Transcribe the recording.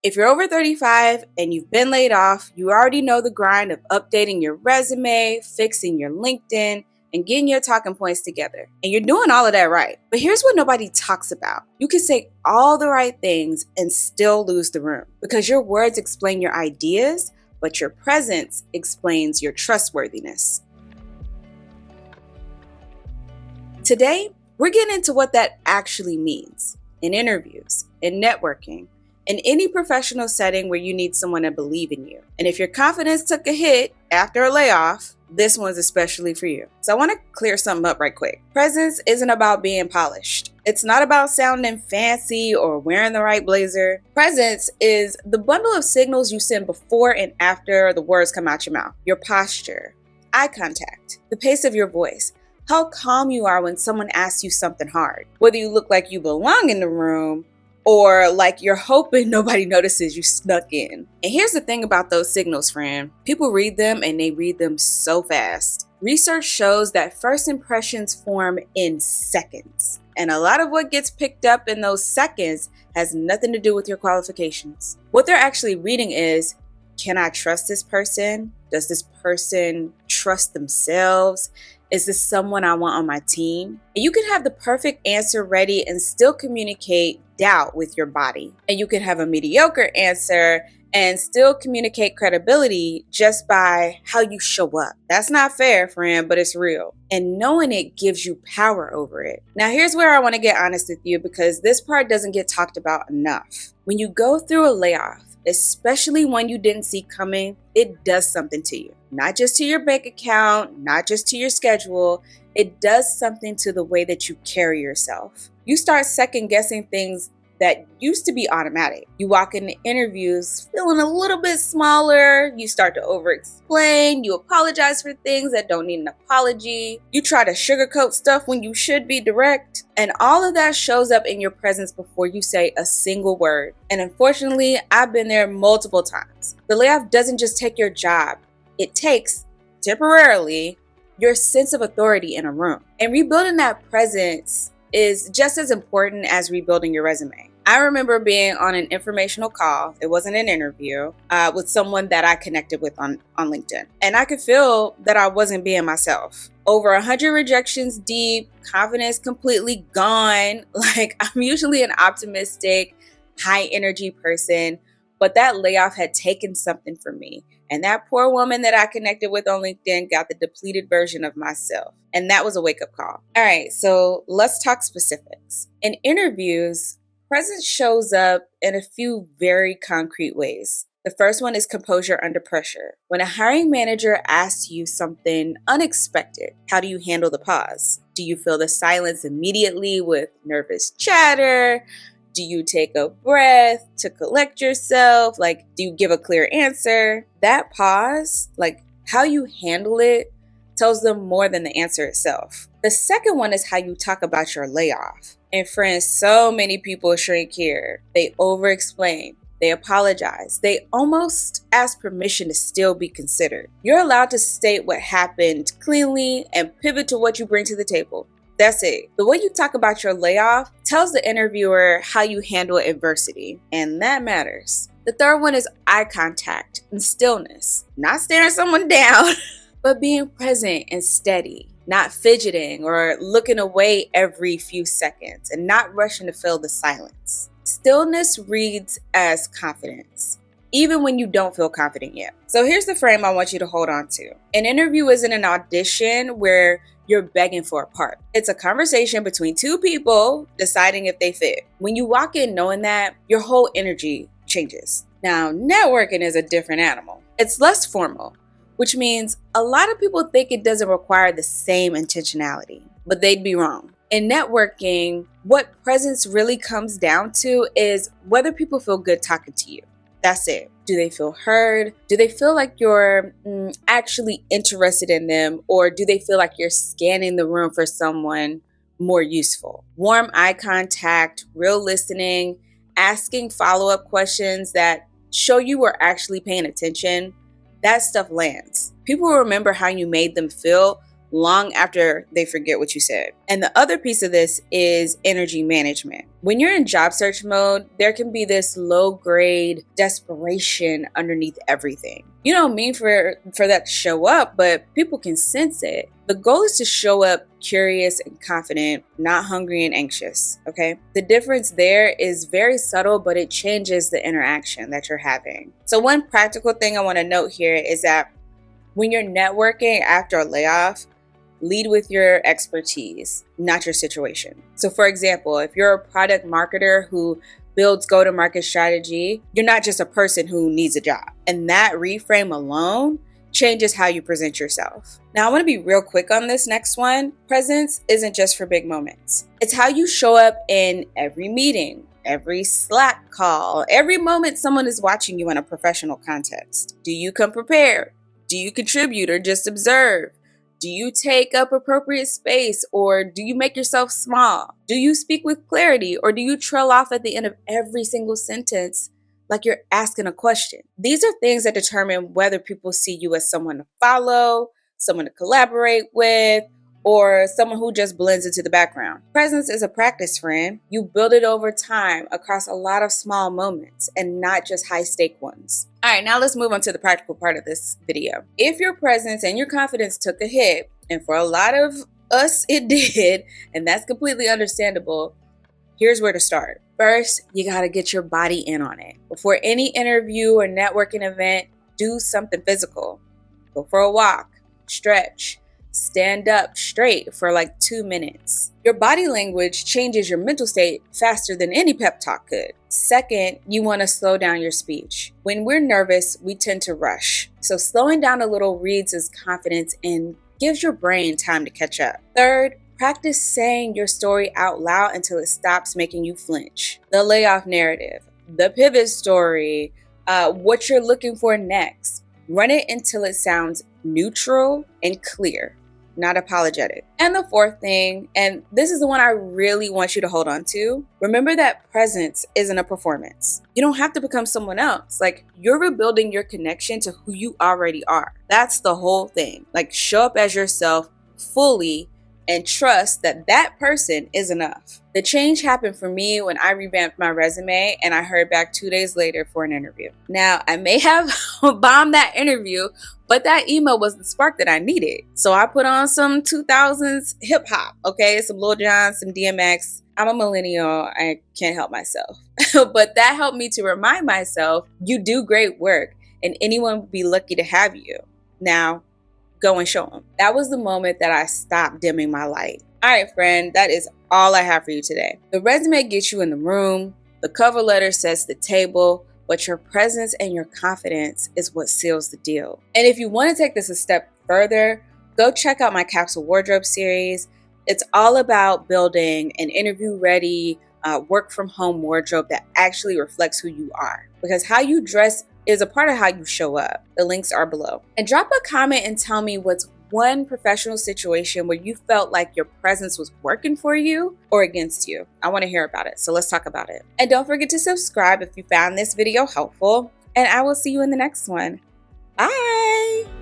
If you're over 35 and you've been laid off, you already know the grind of updating your resume, fixing your LinkedIn, and getting your talking points together. And you're doing all of that right. But here's what nobody talks about. You can say all the right things and still lose the room because your words explain your ideas, but your presence explains your trustworthiness. Today, we're getting into what that actually means in interviews, in networking, in any professional setting where you need someone to believe in you. And if your confidence took a hit after a layoff, this one's especially for you. So I want to clear something up right quick. Presence isn't about being polished. It's not about sounding fancy or wearing the right blazer. Presence is the bundle of signals you send before and after the words come out your mouth. Your posture, eye contact, the pace of your voice, how calm you are when someone asks you something hard, whether you look like you belong in the room or like you're hoping nobody notices you snuck in. And here's the thing about those signals, friend. People read them and they read them so fast. Research shows that first impressions form in seconds. And a lot of what gets picked up in those seconds has nothing to do with your qualifications. What they're actually reading is, can I trust this person? Does this person trust themselves? Is this someone I want on my team? And you can have the perfect answer ready and still communicate doubt with your body. And you can have a mediocre answer and still communicate credibility just by how you show up. That's not fair, friend, but it's real. And knowing it gives you power over it. Now, here's where I want to get honest with you because this part doesn't get talked about enough. When you go through a layoff, especially one you didn't see coming, it does something to you. Not just to your bank account, not just to your schedule. It does something to the way that you carry yourself. You start second guessing things that used to be automatic. You walk into interviews feeling a little bit smaller. You start to over-explain. You apologize for things that don't need an apology. You try to sugarcoat stuff when you should be direct. And all of that shows up in your presence before you say a single word. And unfortunately, I've been there multiple times. The layoff doesn't just take your job. It takes, temporarily, your sense of authority in a room. And rebuilding that presence is just as important as rebuilding your resume. I remember being on an informational call, it wasn't an interview, with someone that I connected with on LinkedIn. And I could feel that I wasn't being myself. Over 100 rejections deep, confidence completely gone. Like, I'm usually an optimistic, high energy person, but that layoff had taken something from me. And that poor woman that I connected with on LinkedIn got the depleted version of myself. And that was a wake-up call. All right, so let's talk specifics. In interviews, presence shows up in a few very concrete ways. The first one is composure under pressure. When a hiring manager asks you something unexpected, how do you handle the pause? Do you fill the silence immediately with nervous chatter? Do you take a breath to collect yourself? Like, do you give a clear answer? That pause, like how you handle it, tells them more than the answer itself. The second one is how you talk about your layoff. And friends, so many people shrink here. They over-explain. They apologize. They almost ask permission to still be considered. You're allowed to state what happened cleanly and pivot to what you bring to the table. That's it. The way you talk about your layoff tells the interviewer how you handle adversity, and that matters. The third one is eye contact and stillness. Not staring someone down, but being present and steady. Not fidgeting or looking away every few seconds and not rushing to fill the silence. Stillness reads as confidence, even when you don't feel confident yet. So here's the frame I want you to hold on to. An interview isn't an audition where you're begging for a part. It's a conversation between two people deciding if they fit. When you walk in knowing that, your whole energy changes. Now, networking is a different animal. It's less formal, which means a lot of people think it doesn't require the same intentionality, but they'd be wrong. In networking, what presence really comes down to is whether people feel good talking to you. That's it. Do they feel heard? Do they feel like you're actually interested in them? Or do they feel like you're scanning the room for someone more useful? Warm eye contact, real listening, asking follow-up questions that show you were actually paying attention. That stuff lands. People will remember how you made them feel long after they forget what you said. And the other piece of this is energy management. When you're in job search mode, there can be this low grade desperation underneath everything. You don't mean for that to show up, but people can sense it. The goal is to show up curious and confident, not hungry and anxious, okay? The difference there is very subtle, but it changes the interaction that you're having. So one practical thing I want to note here is that when you're networking after a layoff, lead with your expertise, not your situation. So for example, if you're a product marketer who builds go-to-market strategy, you're not just a person who needs a job. And that reframe alone changes how you present yourself. Now, I want to be real quick on this next one. Presence isn't just for big moments. It's how you show up in every meeting, every Slack call, every moment someone is watching you in a professional context. Do you come prepared? Do you contribute or just observe? Do you take up appropriate space or do you make yourself small? Do you speak with clarity or do you trail off at the end of every single sentence like you're asking a question? These are things that determine whether people see you as someone to follow, someone to collaborate with, or someone who just blends into the background. Presence is a practice, friend. You build it over time across a lot of small moments and not just high-stake ones. All right, now let's move on to the practical part of this video. If your presence and your confidence took a hit, and for a lot of us it did, and that's completely understandable, here's where to start. First, you gotta get your body in on it. Before any interview or networking event, do something physical. Go for a walk, stretch, stand up straight for like 2 minutes. Your body language changes your mental state faster than any pep talk could. Second, you want to slow down your speech. When we're nervous, we tend to rush. So slowing down a little reads as confidence and gives your brain time to catch up. Third, practice saying your story out loud until it stops making you flinch. The layoff narrative, the pivot story, what you're looking for next. Run it until it sounds neutral and clear, not apologetic. And the fourth thing, and this is the one I really want you to hold on to, remember that presence isn't a performance. You don't have to become someone else. Like, you're rebuilding your connection to who you already are. That's the whole thing. Like, show up as yourself fully and trust that that person is enough. The change happened for me when I revamped my resume and I heard back 2 days later for an interview. Now, I may have bombed that interview, but that email was the spark that I needed. So I put on some 2000s hip hop, okay? Some Lil Jon, some DMX. I'm a millennial, I can't help myself. But that helped me to remind myself, you do great work and anyone would be lucky to have you. Now, go and show them. That was the moment that I stopped dimming my light. All right, friend, that is all I have for you today. The resume gets you in the room. The cover letter sets the table, but your presence and your confidence is what seals the deal. And if you want to take this a step further, go check out my Capsule Wardrobe series. It's all about building an interview-ready, work-from-home wardrobe that actually reflects who you are. Because how you dress is a part of how you show up. The links are below. And drop a comment and tell me what's one professional situation where you felt like your presence was working for you or against you. I want to hear about it, so let's talk about it. And don't forget to subscribe if you found this video helpful, and I will see you in the next one. Bye!